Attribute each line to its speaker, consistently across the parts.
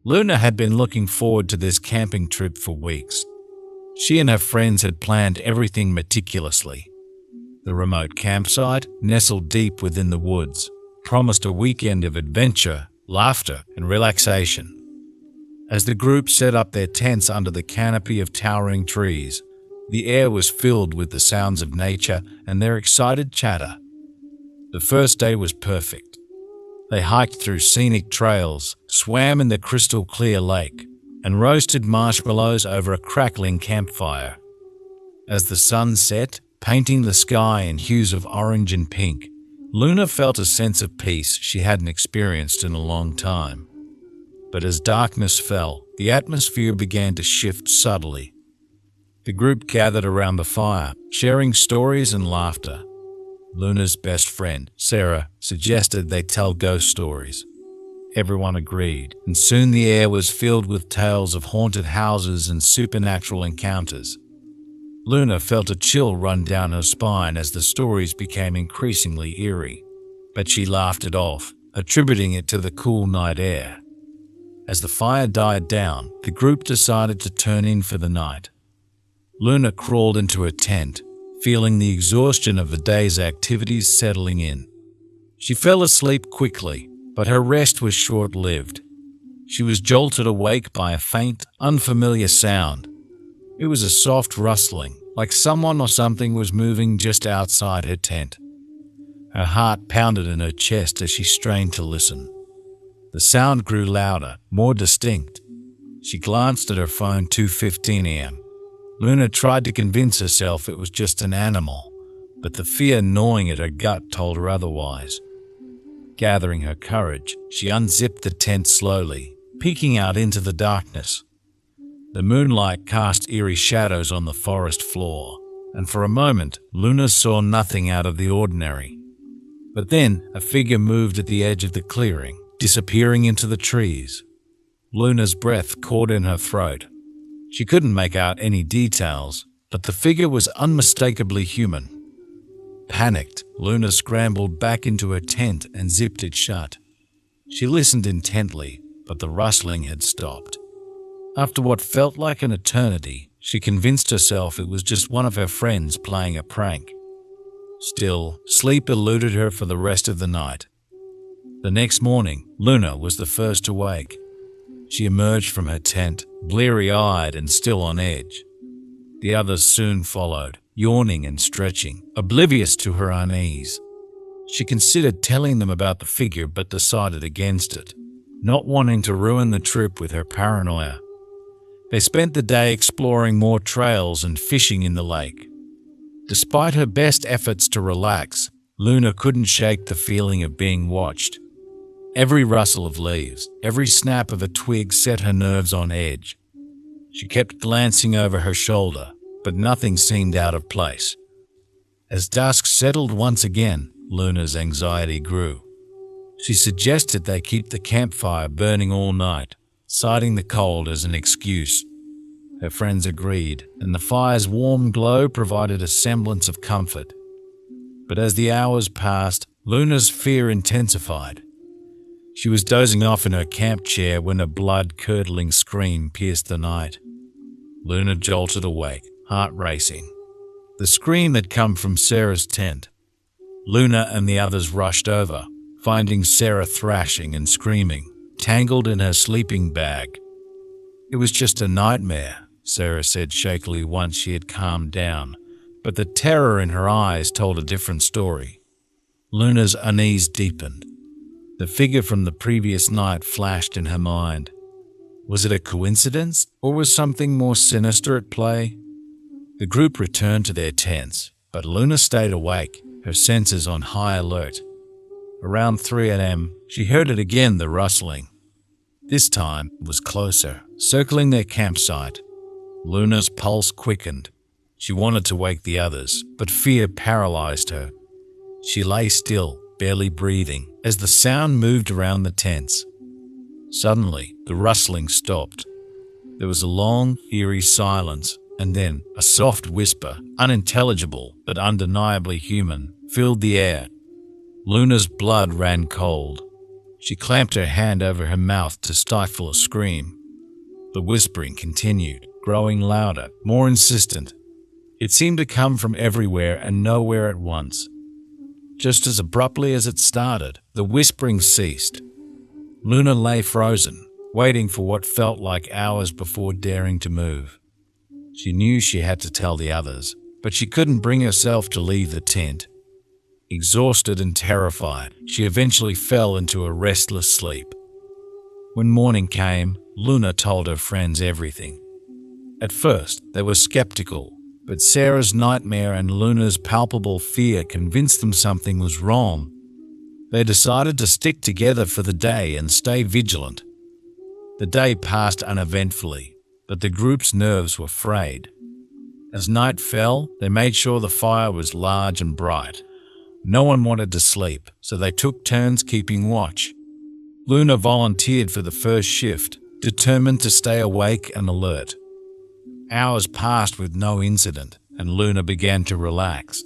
Speaker 1: Luna had been looking forward to this camping trip for weeks. She and her friends had planned everything meticulously. The remote campsite, nestled deep within the woods, promised a weekend of adventure, laughter, and relaxation. As the group set up their tents under the canopy of towering trees, the air was filled with the sounds of nature and their excited chatter. The first day was perfect. They hiked through scenic trails, swam in the crystal-clear lake, and roasted marshmallows over a crackling campfire. As the sun set, painting the sky in hues of orange and pink, Luna felt a sense of peace she hadn't experienced in a long time. But as darkness fell, the atmosphere began to shift subtly. The group gathered around the fire, sharing stories and laughter. Luna's best friend, Sarah, suggested they tell ghost stories. Everyone agreed, and soon the air was filled with tales of haunted houses and supernatural encounters. Luna felt a chill run down her spine as the stories became increasingly eerie, but she laughed it off, attributing it to the cool night air. As the fire died down, the group decided to turn in for the night. Luna crawled into her tent, feeling the exhaustion of the day's activities settling in. She fell asleep quickly, but her rest was short-lived. She was jolted awake by a faint, unfamiliar sound. It was a soft rustling, like someone or something was moving just outside her tent. Her heart pounded in her chest as she strained to listen. The sound grew louder, more distinct. She glanced at her phone. 2:15 a.m. Luna tried to convince herself it was just an animal, but the fear gnawing at her gut told her otherwise. Gathering her courage, she unzipped the tent slowly, peeking out into the darkness. The moonlight cast eerie shadows on the forest floor, and for a moment, Luna saw nothing out of the ordinary. But then, a figure moved at the edge of the clearing, disappearing into the trees. Luna's breath caught in her throat. She couldn't make out any details, but the figure was unmistakably human. Panicked, Luna scrambled back into her tent and zipped it shut. She listened intently, but the rustling had stopped. After what felt like an eternity, she convinced herself it was just one of her friends playing a prank. Still, sleep eluded her for the rest of the night. The next morning, Luna was the first to wake. She emerged from her tent, bleary-eyed and still on edge. The others soon followed, yawning and stretching, oblivious to her unease. She considered telling them about the figure but decided against it, not wanting to ruin the trip with her paranoia. They spent the day exploring more trails and fishing in the lake. Despite her best efforts to relax, Luna couldn't shake the feeling of being watched. Every rustle of leaves, every snap of a twig set her nerves on edge. She kept glancing over her shoulder, but nothing seemed out of place. As dusk settled once again, Luna's anxiety grew. She suggested they keep the campfire burning all night, citing the cold as an excuse. Her friends agreed, and the fire's warm glow provided a semblance of comfort. But as the hours passed, Luna's fear intensified. She was dozing off in her camp chair when a blood-curdling scream pierced the night. Luna jolted awake, heart racing. The scream had come from Sarah's tent. Luna and the others rushed over, finding Sarah thrashing and screaming, tangled in her sleeping bag. "It was just a nightmare," Sarah said shakily once she had calmed down, but the terror in her eyes told a different story. Luna's unease deepened. The figure from the previous night flashed in her mind. Was it a coincidence, or was something more sinister at play? The group returned to their tents, but Luna stayed awake, her senses on high alert. Around 3 a.m., she heard it again, the rustling. This time, it was closer, circling their campsite. Luna's pulse quickened. She wanted to wake the others, but fear paralyzed her. She lay still, barely breathing, as the sound moved around the tents. Suddenly, the rustling stopped. There was a long, eerie silence, and then a soft whisper, unintelligible but undeniably human, filled the air. Luna's blood ran cold. She clamped her hand over her mouth to stifle a scream. The whispering continued, growing louder, more insistent. It seemed to come from everywhere and nowhere at once. Just as abruptly as it started, the whispering ceased. Luna lay frozen, waiting for what felt like hours before daring to move. She knew she had to tell the others, but she couldn't bring herself to leave the tent. Exhausted and terrified, she eventually fell into a restless sleep. When morning came, Luna told her friends everything. At first, they were skeptical, but Sarah's nightmare and Luna's palpable fear convinced them something was wrong. They decided to stick together for the day and stay vigilant. The day passed uneventfully, but the group's nerves were frayed. As night fell, they made sure the fire was large and bright. No one wanted to sleep, so they took turns keeping watch. Luna volunteered for the first shift, determined to stay awake and alert. Hours passed with no incident, and Luna began to relax.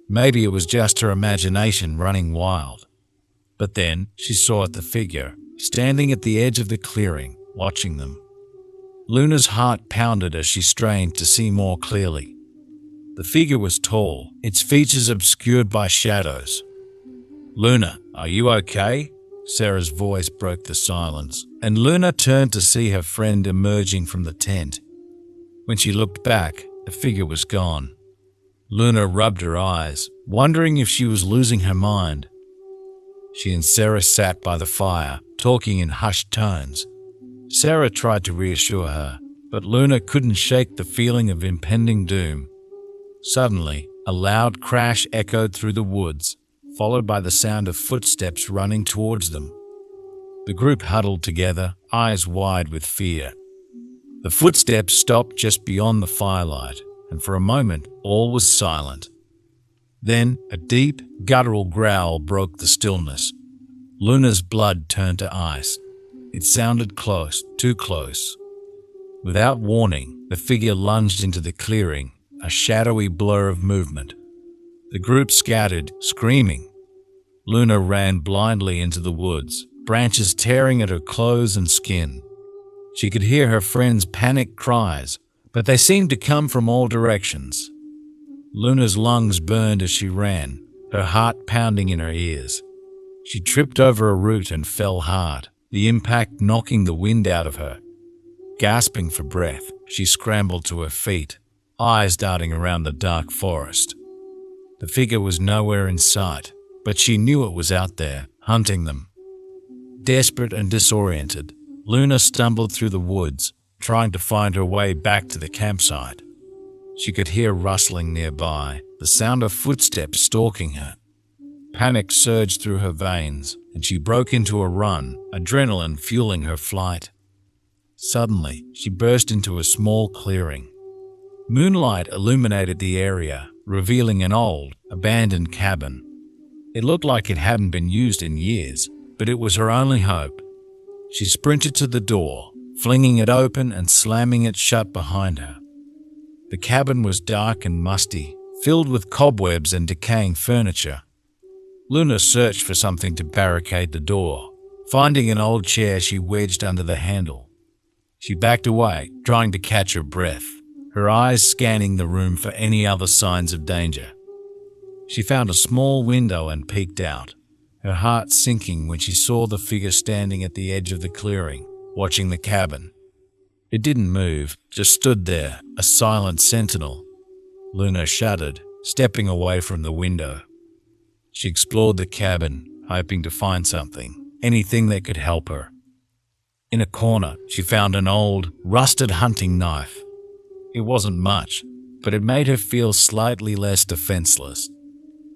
Speaker 1: Maybe it was just her imagination running wild. But then she saw the figure, standing at the edge of the clearing, watching them. Luna's heart pounded as she strained to see more clearly. The figure was tall, its features obscured by shadows. "Luna, are you okay?" Sarah's voice broke the silence, and Luna turned to see her friend emerging from the tent. When she looked back, the figure was gone. Luna rubbed her eyes, wondering if she was losing her mind. She and Sarah sat by the fire, talking in hushed tones. Sarah tried to reassure her, but Luna couldn't shake the feeling of impending doom. Suddenly, a loud crash echoed through the woods, followed by the sound of footsteps running towards them. The group huddled together, eyes wide with fear. The footsteps stopped just beyond the firelight, and for a moment, all was silent. Then, a deep, guttural growl broke the stillness. Luna's blood turned to ice. It sounded close, too close. Without warning, the figure lunged into the clearing, a shadowy blur of movement. The group scattered, screaming. Luna ran blindly into the woods, branches tearing at her clothes and skin. She could hear her friends' panicked cries, but they seemed to come from all directions. Luna's lungs burned as she ran, her heart pounding in her ears. She tripped over a root and fell hard, the impact knocking the wind out of her. Gasping for breath, she scrambled to her feet, eyes darting around the dark forest. The figure was nowhere in sight, but she knew it was out there, hunting them. Desperate and disoriented, Luna stumbled through the woods, trying to find her way back to the campsite. She could hear rustling nearby, the sound of footsteps stalking her. Panic surged through her veins, and she broke into a run, adrenaline fueling her flight. Suddenly, she burst into a small clearing. Moonlight illuminated the area, revealing an old, abandoned cabin. It looked like it hadn't been used in years, but it was her only hope. She sprinted to the door, flinging it open and slamming it shut behind her. The cabin was dark and musty, filled with cobwebs and decaying furniture. Luna searched for something to barricade the door. Finding an old chair, she wedged under the handle. She backed away, trying to catch her breath, her eyes scanning the room for any other signs of danger. She found a small window and peeked out, her heart sinking when she saw the figure standing at the edge of the clearing, watching the cabin. It didn't move, just stood there, a silent sentinel. Luna shuddered, stepping away from the window. She explored the cabin, hoping to find something, anything that could help her. In a corner, she found an old, rusted hunting knife. It wasn't much, but it made her feel slightly less defenseless.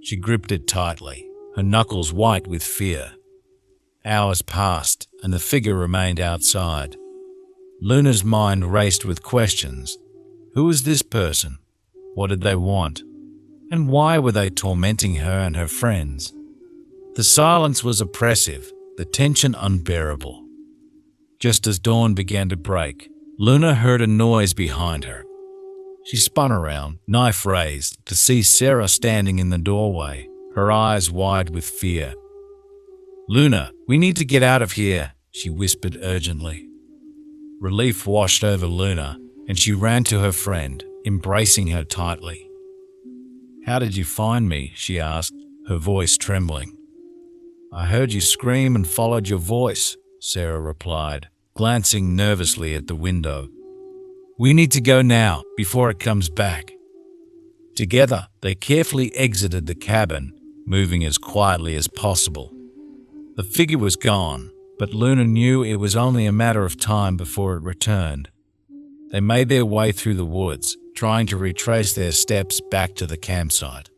Speaker 1: She gripped it tightly, her knuckles white with fear. Hours passed, and the figure remained outside. Luna's mind raced with questions. Who was this person? What did they want? And why were they tormenting her and her friends? The silence was oppressive, the tension unbearable. Just as dawn began to break, Luna heard a noise behind her. She spun around, knife raised, to see Sarah standing in the doorway, her eyes wide with fear. "Luna, we need to get out of here," she whispered urgently. Relief washed over Luna, and she ran to her friend, embracing her tightly. "How did you find me?" she asked, her voice trembling. "I heard you scream and followed your voice," Sarah replied, glancing nervously at the window. "We need to go now, before it comes back." Together, they carefully exited the cabin, moving as quietly as possible. The figure was gone, but Luna knew it was only a matter of time before it returned. They made their way through the woods, trying to retrace their steps back to the campsite.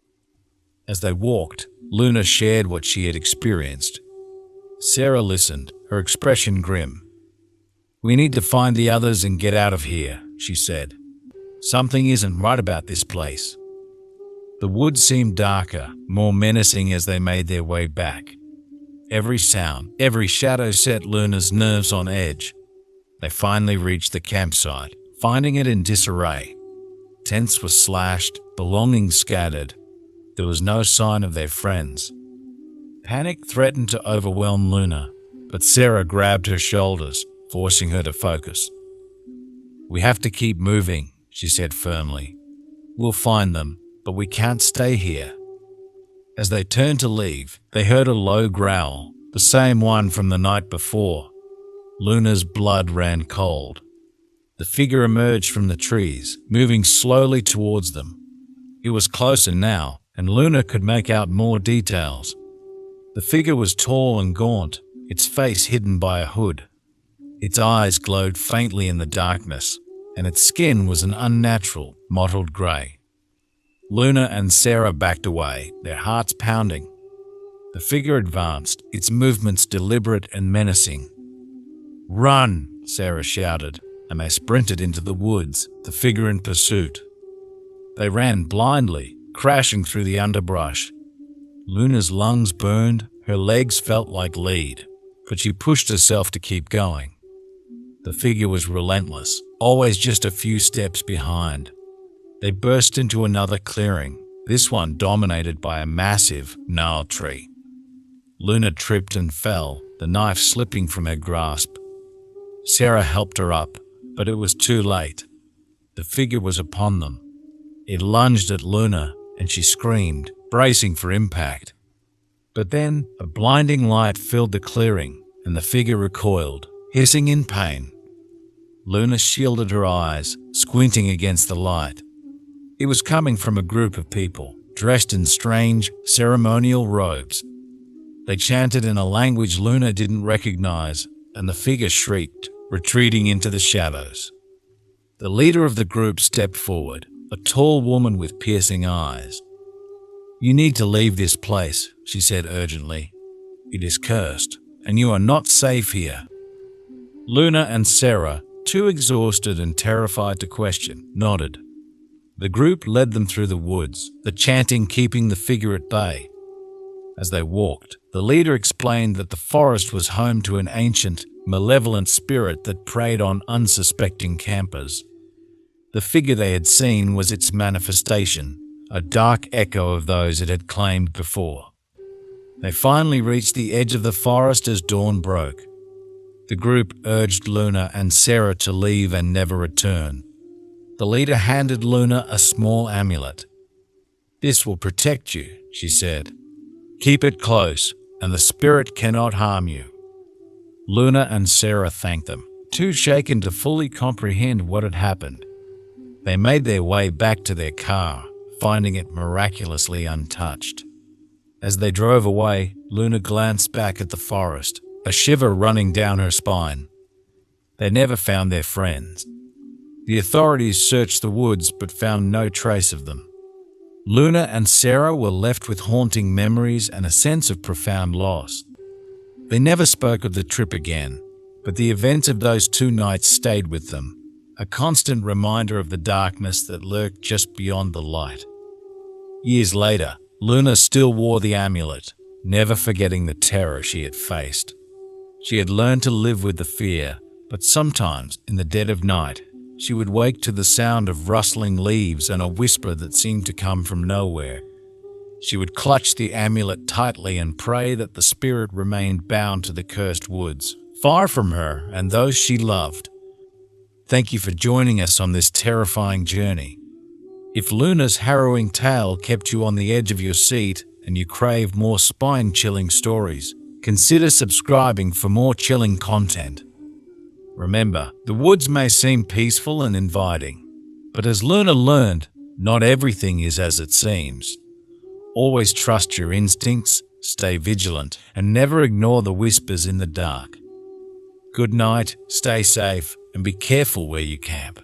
Speaker 1: As they walked, Luna shared what she had experienced. Sarah listened, her expression grim. "We need to find the others and get out of here," she said. "Something isn't right about this place." The woods seemed darker, more menacing as they made their way back. Every sound, every shadow set Luna's nerves on edge. They finally reached the campsite, finding it in disarray. Tents were slashed, belongings scattered. There was no sign of their friends. Panic threatened to overwhelm Luna, but Sarah grabbed her shoulders, forcing her to focus. "We have to keep moving," she said firmly. "We'll find them, but we can't stay here." As they turned to leave, they heard a low growl, the same one from the night before. Luna's blood ran cold. The figure emerged from the trees, moving slowly towards them. It was closer now, and Luna could make out more details. The figure was tall and gaunt, its face hidden by a hood. Its eyes glowed faintly in the darkness, and its skin was an unnatural, mottled grey. Luna and Sarah backed away, their hearts pounding. The figure advanced, its movements deliberate and menacing. "Run!" Sarah shouted, and they sprinted into the woods, the figure in pursuit. They ran blindly, crashing through the underbrush. Luna's lungs burned, her legs felt like lead, but she pushed herself to keep going. The figure was relentless, always just a few steps behind. They burst into another clearing, this one dominated by a massive, gnarled tree. Luna tripped and fell, the knife slipping from her grasp. Sarah helped her up, but it was too late. The figure was upon them. It lunged at Luna, and she screamed, bracing for impact. But then, a blinding light filled the clearing, and the figure recoiled, hissing in pain. Luna shielded her eyes, squinting against the light. It was coming from a group of people, dressed in strange, ceremonial robes. They chanted in a language Luna didn't recognize, and the figure shrieked, retreating into the shadows. The leader of the group stepped forward, a tall woman with piercing eyes. "You need to leave this place," she said urgently. "It is cursed, and you are not safe here." Luna and Sarah, too exhausted and terrified to question, nodded. The group led them through the woods, the chanting keeping the figure at bay. As they walked, the leader explained that the forest was home to an ancient, malevolent spirit that preyed on unsuspecting campers. The figure they had seen was its manifestation, a dark echo of those it had claimed before. They finally reached the edge of the forest as dawn broke. The group urged Luna and Sarah to leave and never return. The leader handed Luna a small amulet. "This will protect you," she said. "Keep it close, and the spirit cannot harm you." Luna and Sarah thanked them, too shaken to fully comprehend what had happened. They made their way back to their car, finding it miraculously untouched. As they drove away, Luna glanced back at the forest, a shiver running down her spine. They never found their friends. The authorities searched the woods but found no trace of them. Luna and Sarah were left with haunting memories and a sense of profound loss. They never spoke of the trip again, but the events of those 2 nights stayed with them, a constant reminder of the darkness that lurked just beyond the light. Years later, Luna still wore the amulet, never forgetting the terror she had faced. She had learned to live with the fear, but sometimes, in the dead of night, she would wake to the sound of rustling leaves and a whisper that seemed to come from nowhere. She would clutch the amulet tightly and pray that the spirit remained bound to the cursed woods, far from her and those she loved. Thank you for joining us on this terrifying journey. If Luna's harrowing tale kept you on the edge of your seat and you crave more spine-chilling stories, consider subscribing for more chilling content. Remember, the woods may seem peaceful and inviting, but as Luna learned, not everything is as it seems. Always trust your instincts, stay vigilant, and never ignore the whispers in the dark. Good night, stay safe, and be careful where you camp.